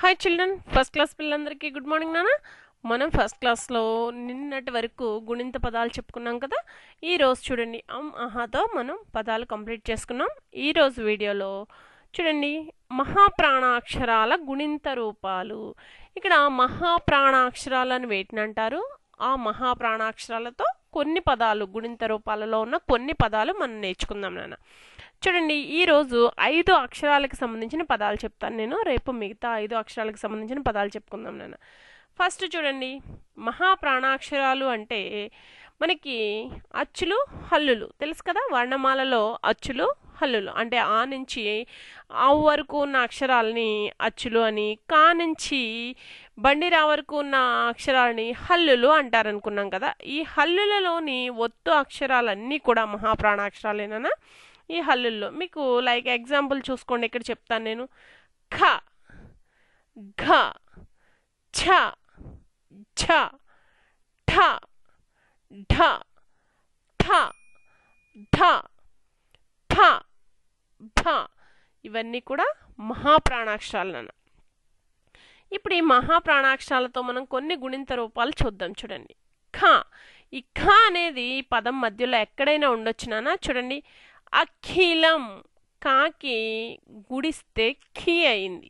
Hi children, first class పిల్లలందరికీ good morning నాన్న. మనం ఫస్ట్ క్లాస్లో నిన్నటి వరకు గుణింత పదాలు చెప్పుకున్నాం కదా. ఈరోజు చూడండి ఆహాతో మనం పదాలు కంప్లీట్ చేసుకున్నాం. ఈరోజు వీడియోలో చూడండి మహాప్రాణాక్షరాల గుణింత రూపాలు. ఇక్కడ మహాప్రాణాక్షరాలను వేటిని అంటారు? ఆ మహాప్రాణాక్షరాలతో కొన్ని పదాలు, గుణింత రూపాలలో ఉన్న కొన్ని పదాలు మనం నేర్చుకుందాం నాన్న. చూడండి, ఈరోజు 5 అక్షరాలకు సంబంధించిన పదాలు చెప్తాను నేను. రేపు మిగతా 5 అక్షరాలకు సంబంధించిన పదాలు చెప్పుకుందాం నాన్న. ఫస్ట్ చూడండి, మహాప్రాణాక్షరాలు అంటే మనకి అచ్చులు హల్లులు తెలుసు కదా. వర్ణమాలలో అచ్చులు హల్లులు అంటే ఆ నుంచి ఆ వరకు ఉన్న అక్షరాలని అచ్చులు అని, కా నుంచి బండిరా వరకు ఉన్న అక్షరాలని హల్లులు అంటారనుకున్నాం కదా. ఈ హల్లులలోని ఒత్తు అక్షరాలన్నీ కూడా మహాప్రాణాక్షరాలేనా. ఈ హల్లుల్లో మీకు లైక్ ఎగ్జాంపుల్ చూసుకోండి. ఇక్కడ చెప్తాను నేను. ఖ, ఘ, ఛ, ఝ, ఠ, ఢ, ఠ, ధ, ఫ, భ. ఇవన్నీ కూడా మహాప్రాణాక్షరాలు నాన్న. ఇప్పుడు ఈ మహాప్రాణాక్షరాలతో మనం కొన్ని గుణింత రూపాలు చూద్దాం. చూడండి, ఖ. ఈ ఖ అనేది పదం మధ్యలో ఎక్కడైనా ఉండొచ్చు నాన్న. చూడండి, అఖిలం, కాకి గుడిస్తే ఖీ అయింది.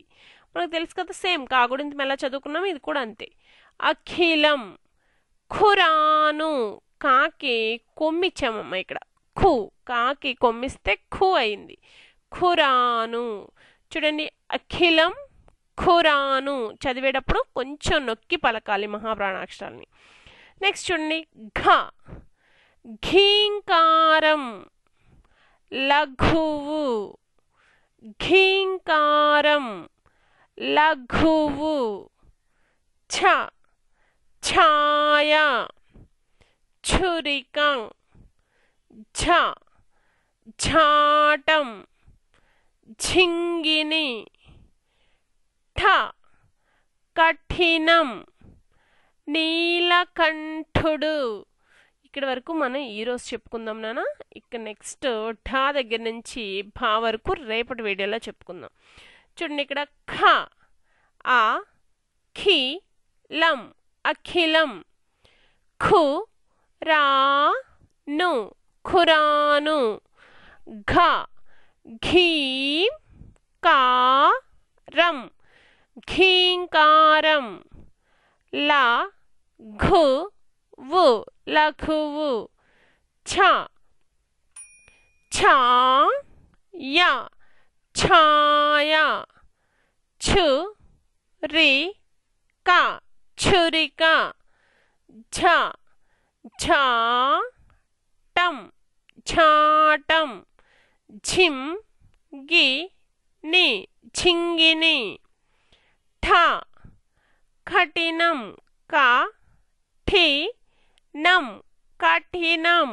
మనకు తెలుసు కదా, సేమ్ కా గుడింతం ఎలా చదువుకున్నాం, ఇది కూడా అంతే. అఖిలం. ఖురాను, కాకి కొమ్మిచ్చామమ్మ. ఇక్కడ ఖు, కాకి కొమ్మిస్తే ఖు అయింది. ఖురాను. చూడండి, అఖిలం ఖురాను చదివేటప్పుడు కొంచెం నొక్కి పలకాలి మహాప్రాణాక్షరాలని. నెక్స్ట్ చూడండి, ఘ. ఘీంకారం, లఘువు. ఘీంకారం, లఘువు. ఛ. ఛాయ, ఛురిక. ఝ. ఝాటం, ఝింగిని. ఠ. కఠినం, నీలకంఠుడు. ఇక్కడ వరకు మనం ఈరోజు చెప్పుకుందాం నాన్న. ఇక నెక్స్ట్ ఢా దగ్గర నుంచి భా వరకు రేపటి వీడియోలో చెప్పుకుందాం. చూడండి, ఇక్కడ ఖ, ఆ, ఖి, లం, అఖిలం. ఖు, రా, ను, ఖురాను. ఘ, ఘీ, కా, రం, ఘీంకారం. లా, ఘు, వు, లఘువు. ఛ. ఛాయ, ఛాయ. ఛు, రి, క, ఛురిక. ఝ. ఝాటం, ఝాటం. ఝిం, గి, ని, ఝింగిని. ఠ. కఠినం, క, ఠి, నం, కఠినం.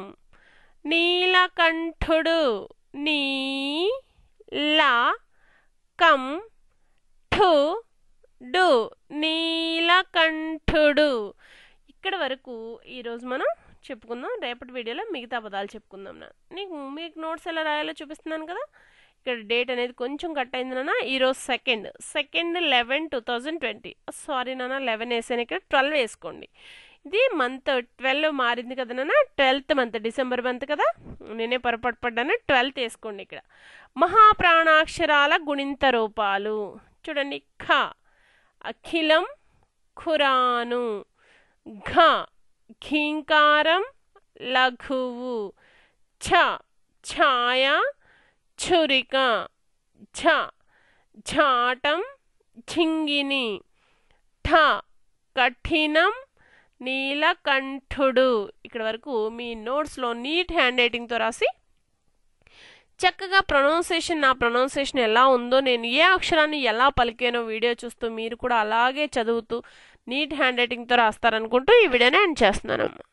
నీలకంఠుడు, నీ, లా, కం, ఠు, డు, నీలకంఠుడు. ఇక్కడ వరకు ఈరోజు మనం చెప్పుకుందాం. రేపటి వీడియోలో మిగతా పదాలు చెప్పుకుందాం. మీకు నోట్స్ ఎలా రాయాలో చూపిస్తున్నాను కదా. ఇక్కడ డేట్ అనేది కొంచెం కట్ అయింది నాన్న. ఈరోజు సెకండ్ 11/2020. సారీ నాన్న, 11 వేసాను. ఇక్కడ 12 వేసుకోండి. ఇది మంత్ 12 మారింది కదా నాన్న. 12th మంత్, డిసెంబర్ మంత్ కదా. నేనే పొరపాటు పడ్డాను. 12th వేసుకోండి. ఇక్కడ మహాప్రాణాక్షరాల గుణింత రూపాలు చూడండి. ఖ, అఖిలం ఖురాను. ఘ, ఘీంకారం, లఘువు. ఛ. ఛాయ, ఛురిక. ఝ. ఝాటం, ఝింగిని. ఠ. కఠినం, నీలకంఠుడు. ఇక్కడ వరకు మీ నోట్స్లో నీట్ హ్యాండ్ రైటింగ్తో రాసి చక్కగా నా ప్రొనౌన్సియేషన్ ఎలా ఉందో, నేను ఏ అక్షరాన్ని ఎలా పలికానో వీడియో చూస్తూ మీరు కూడా అలాగే చదువుతూ నీట్ హ్యాండ్ రైటింగ్తో రాస్తారనుకుంటూ ఈ వీడియోని ఎండ్ చేస్తున్నానమ్మా.